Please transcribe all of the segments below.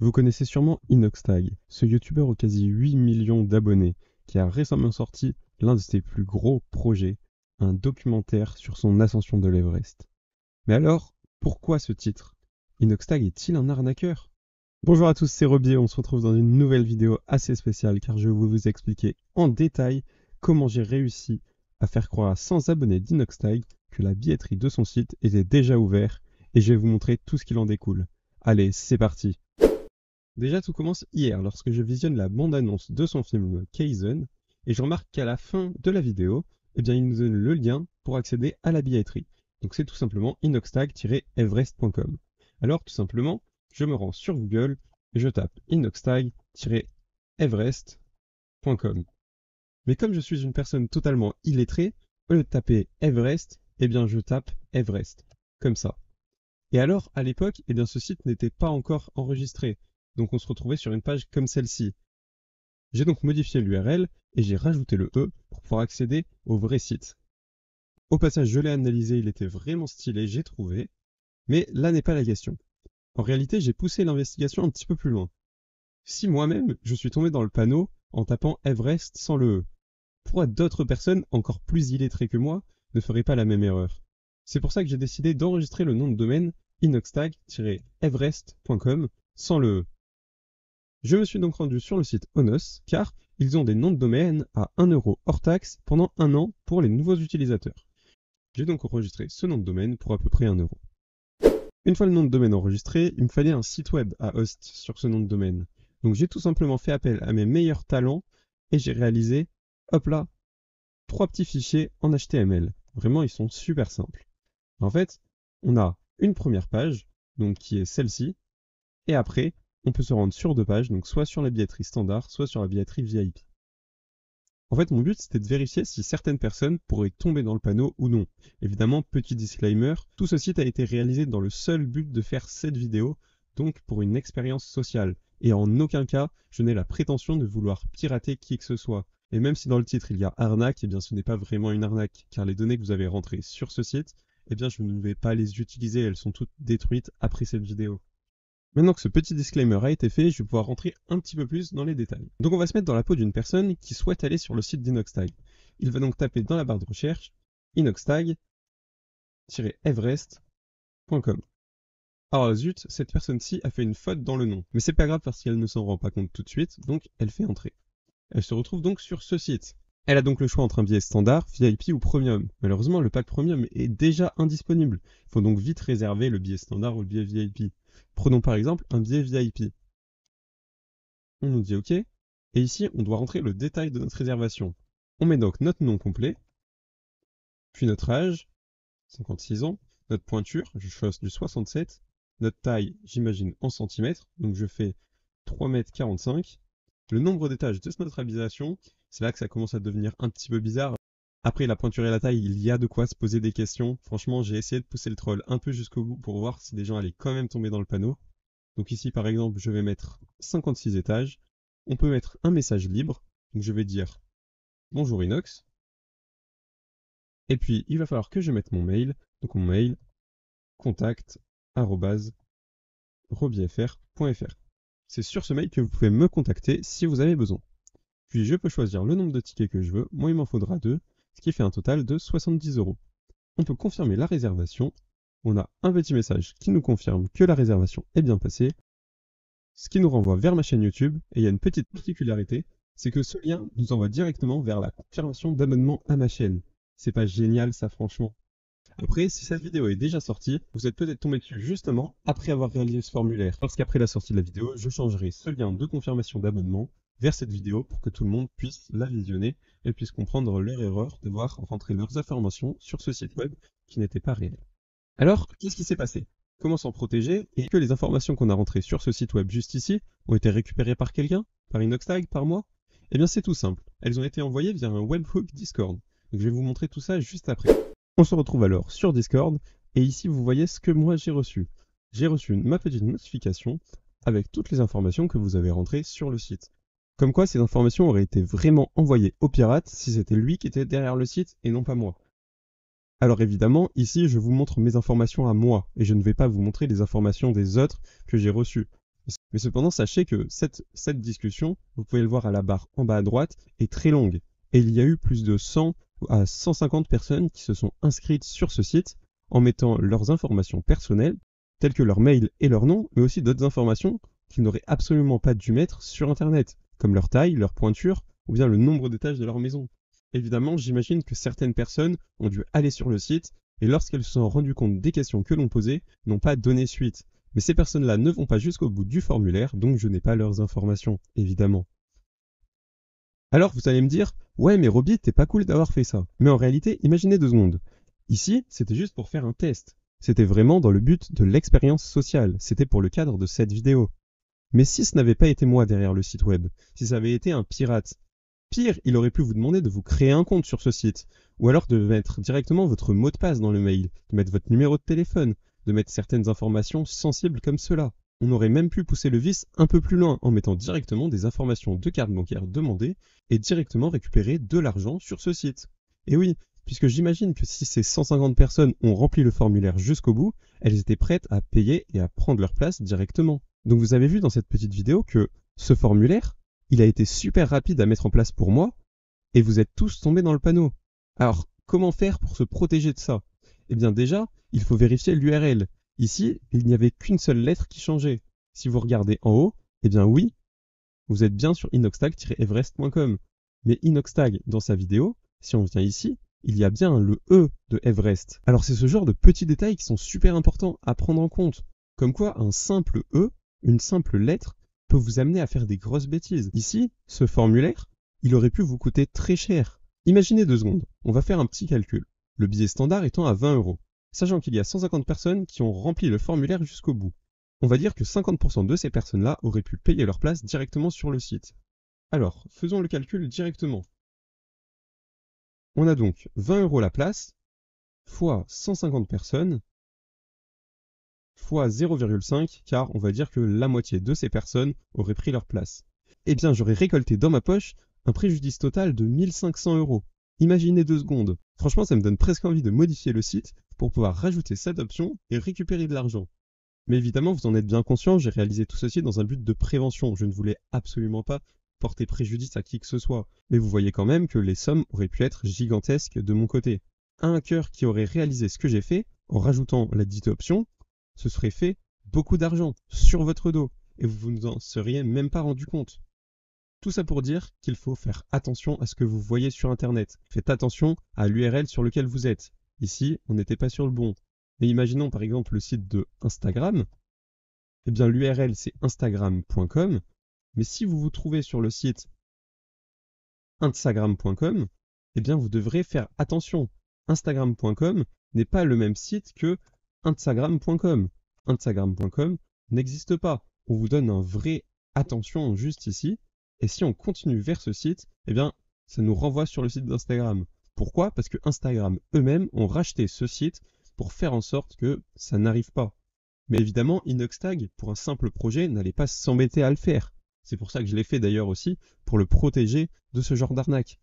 Vous connaissez sûrement Inoxtag, ce youtubeur aux quasi 8 millions d'abonnés, qui a récemment sorti l'un de ses plus gros projets, un documentaire sur son ascension de l'Everest. Mais alors, pourquoi ce titre? Inoxtag est-il un arnaqueur? Bonjour à tous, c'est Roby, on se retrouve dans une nouvelle vidéo assez spéciale car je vais vous expliquer en détail comment j'ai réussi à faire croire à 100 abonnés d'Inoxtag que la billetterie de son site était déjà ouverte et je vais vous montrer tout ce qu'il en découle. Allez, c'est parti! Déjà, tout commence hier lorsque je visionne la bande-annonce de son film Kaizen et je remarque qu'à la fin de la vidéo, eh bien, il nous donne le lien pour accéder à la billetterie. Donc c'est tout simplement inoxtag-everest.com. Alors tout simplement, je me rends sur Google et je tape inoxtag-everest.com. Mais comme je suis une personne totalement illettrée, au lieu de taper Everest, eh bien je tape Everest, comme ça. Et alors, à l'époque, eh bien, ce site n'était pas encore enregistré. Donc on se retrouvait sur une page comme celle-ci. J'ai donc modifié l'URL et j'ai rajouté le E pour pouvoir accéder au vrai site. Au passage, je l'ai analysé, il était vraiment stylé, j'ai trouvé. Mais là n'est pas la question. En réalité, j'ai poussé l'investigation un petit peu plus loin. Si moi-même, je suis tombé dans le panneau en tapant Everest sans le E, pourquoi d'autres personnes encore plus illettrées que moi ne feraient pas la même erreur? C'est pour ça que j'ai décidé d'enregistrer le nom de domaine inoxtag-everest.com sans le E. Je me suis donc rendu sur le site Onos car ils ont des noms de domaine à 1 euro hors taxe pendant un an pour les nouveaux utilisateurs. J'ai donc enregistré ce nom de domaine pour à peu près 1 euro. Une fois le nom de domaine enregistré, il me fallait un site web à host sur ce nom de domaine. Donc j'ai tout simplement fait appel à mes meilleurs talents et j'ai réalisé, hop là, 3 petits fichiers en HTML. Vraiment, ils sont super simples. En fait, on a une première page, donc qui est celle-ci, et après, on peut se rendre sur 2 pages, donc soit sur la billetterie standard, soit sur la billetterie VIP. En fait, mon but, c'était de vérifier si certaines personnes pourraient tomber dans le panneau ou non. Évidemment, petit disclaimer, tout ce site a été réalisé dans le seul but de faire cette vidéo, donc pour une expérience sociale. Et en aucun cas, je n'ai la prétention de vouloir pirater qui que ce soit. Et même si dans le titre il y a arnaque, eh bien ce n'est pas vraiment une arnaque, car les données que vous avez rentrées sur ce site, eh bien je ne vais pas les utiliser, elles sont toutes détruites après cette vidéo. Maintenant que ce petit disclaimer a été fait, je vais pouvoir rentrer un petit peu plus dans les détails. Donc on va se mettre dans la peau d'une personne qui souhaite aller sur le site d'Inoxtag. Il va donc taper dans la barre de recherche inoxtag-everest.com. Alors zut, cette personne-ci a fait une faute dans le nom. Mais c'est pas grave parce qu'elle ne s'en rend pas compte tout de suite, donc elle fait entrer. Elle se retrouve donc sur ce site. Elle a donc le choix entre un billet standard, VIP ou premium. Malheureusement, le pack premium est déjà indisponible. Il faut donc vite réserver le billet standard ou le billet VIP. Prenons par exemple un billet VIP. On nous dit OK. Et ici, on doit rentrer le détail de notre réservation. On met donc notre nom complet, puis notre âge, 56 ans, notre pointure, je choisis du 67, notre taille, j'imagine en centimètres, donc je fais 3,45 m. Le nombre d'étages de notre habitation, c'est là que ça commence à devenir un petit peu bizarre. Après la pointure et la taille, il y a de quoi se poser des questions. Franchement, j'ai essayé de pousser le troll un peu jusqu'au bout pour voir si des gens allaient quand même tomber dans le panneau. Donc ici, par exemple, je vais mettre 56 étages. On peut mettre un message libre. Donc je vais dire bonjour Inox. Et puis, il va falloir que je mette mon mail. Donc mon mail, contact@robyfr.fr. C'est sur ce mail que vous pouvez me contacter si vous avez besoin. Puis je peux choisir le nombre de tickets que je veux. Moi, il m'en faudra 2, ce qui fait un total de 70 euros. On peut confirmer la réservation. On a un petit message qui nous confirme que la réservation est bien passée, ce qui nous renvoie vers ma chaîne YouTube. Et il y a une petite particularité, c'est que ce lien nous envoie directement vers la confirmation d'abonnement à ma chaîne. C'est pas génial ça franchement. Après, si cette vidéo est déjà sortie, vous êtes peut-être tombé dessus justement après avoir réalisé ce formulaire. Parce qu'après la sortie de la vidéo, je changerai ce lien de confirmation d'abonnement vers cette vidéo pour que tout le monde puisse la visionner et puisse comprendre leur erreur de voir rentrer leurs informations sur ce site web qui n'était pas réel. Alors, qu'est-ce qui s'est passé? Comment s'en protéger? Et que les informations qu'on a rentrées sur ce site web juste ici ont été récupérées par quelqu'un? Par Inoxtag? Par moi? Eh bien c'est tout simple. Elles ont été envoyées via un webhook Discord. Donc je vais vous montrer tout ça juste après. On se retrouve alors sur Discord et ici vous voyez ce que moi j'ai reçu. J'ai reçu ma petite notification avec toutes les informations que vous avez rentrées sur le site. Comme quoi ces informations auraient été vraiment envoyées au pirate si c'était lui qui était derrière le site et non pas moi. Alors évidemment, ici je vous montre mes informations à moi et je ne vais pas vous montrer les informations des autres que j'ai reçues. Mais cependant, sachez que cette discussion, vous pouvez le voir à la barre en bas à droite, est très longue. Et il y a eu plus de 100 à 150 personnes qui se sont inscrites sur ce site en mettant leurs informations personnelles, telles que leur mail et leur nom, mais aussi d'autres informations qu'ils n'auraient absolument pas dû mettre sur Internet, comme leur taille, leur pointure, ou bien le nombre d'étages de leur maison. Évidemment, j'imagine que certaines personnes ont dû aller sur le site et lorsqu'elles se sont rendues compte des questions que l'on posait, n'ont pas donné suite. Mais ces personnes-là ne vont pas jusqu'au bout du formulaire, donc je n'ai pas leurs informations, évidemment. Alors vous allez me dire, ouais mais Roby, t'es pas cool d'avoir fait ça. Mais en réalité, imaginez 2 secondes. Ici, c'était juste pour faire un test. C'était vraiment dans le but de l'expérience sociale, c'était pour le cadre de cette vidéo. Mais si ce n'avait pas été moi derrière le site web, si ça avait été un pirate, pire, il aurait pu vous demander de vous créer un compte sur ce site, ou alors de mettre directement votre mot de passe dans le mail, de mettre votre numéro de téléphone, de mettre certaines informations sensibles comme cela. On aurait même pu pousser le vice un peu plus loin en mettant directement des informations de carte bancaire demandées et directement récupérer de l'argent sur ce site. Et oui, puisque j'imagine que si ces 150 personnes ont rempli le formulaire jusqu'au bout, elles étaient prêtes à payer et à prendre leur place directement. Donc vous avez vu dans cette petite vidéo que ce formulaire, il a été super rapide à mettre en place pour moi, et vous êtes tous tombés dans le panneau. Alors, comment faire pour se protéger de ça? Eh bien déjà, il faut vérifier l'URL. Ici, il n'y avait qu'une seule lettre qui changeait. Si vous regardez en haut, eh bien oui, vous êtes bien sur inoxtag-everest.com. Mais Inoxtag, dans sa vidéo, si on vient ici, il y a bien le E de Everest. Alors c'est ce genre de petits détails qui sont super importants à prendre en compte. Comme quoi, un simple E, une simple lettre, peut vous amener à faire des grosses bêtises. Ici, ce formulaire, il aurait pu vous coûter très cher. Imaginez 2 secondes, on va faire un petit calcul. Le billet standard étant à 20 €, sachant qu'il y a 150 personnes qui ont rempli le formulaire jusqu'au bout. On va dire que 50% de ces personnes-là auraient pu payer leur place directement sur le site. Alors, faisons le calcul directement. On a donc 20 € la place, fois 150 personnes, fois 0,5, car on va dire que la moitié de ces personnes auraient pris leur place. Eh bien, j'aurais récolté dans ma poche un préjudice total de 1500 €. Imaginez 2 secondes. Franchement, ça me donne presque envie de modifier le site pour pouvoir rajouter cette option et récupérer de l'argent. Mais évidemment, vous en êtes bien conscient, j'ai réalisé tout ceci dans un but de prévention. Je ne voulais absolument pas porter préjudice à qui que ce soit. Mais vous voyez quand même que les sommes auraient pu être gigantesques de mon côté. Un hacker qui aurait réalisé ce que j'ai fait, en rajoutant la dite option, se serait fait beaucoup d'argent sur votre dos. Et vous ne vous en seriez même pas rendu compte. Tout ça pour dire qu'il faut faire attention à ce que vous voyez sur Internet. Faites attention à l'URL sur lequel vous êtes. Ici, on n'était pas sur le bon. Mais imaginons par exemple le site de Instagram. Eh bien, l'URL c'est instagram.com. Mais si vous vous trouvez sur le site instagram.com, eh bien, vous devrez faire attention. Instagram.com n'est pas le même site que instagram.com. Instagram.com n'existe pas. On vous donne un vrai attention juste ici. Et si on continue vers ce site, eh bien, ça nous renvoie sur le site d'Instagram. Pourquoi? Parce que Instagram eux-mêmes ont racheté ce site pour faire en sorte que ça n'arrive pas. Mais évidemment, Inoxtag, pour un simple projet, n'allait pas s'embêter à le faire. C'est pour ça que je l'ai fait d'ailleurs aussi, pour le protéger de ce genre d'arnaque.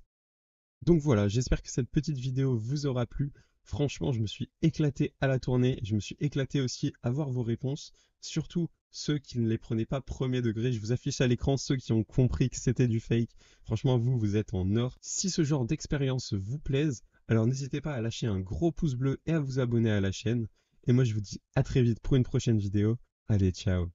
Donc voilà, j'espère que cette petite vidéo vous aura plu. Franchement, je me suis éclaté à la tournée, je me suis éclaté aussi à voir vos réponses, surtout ceux qui ne les prenaient pas premier degré. Je vous affiche à l'écran ceux qui ont compris que c'était du fake. Franchement, vous êtes en or. Si ce genre d'expérience vous plaise, alors n'hésitez pas à lâcher un gros pouce bleu et à vous abonner à la chaîne. Et moi, je vous dis à très vite pour une prochaine vidéo. Allez, ciao!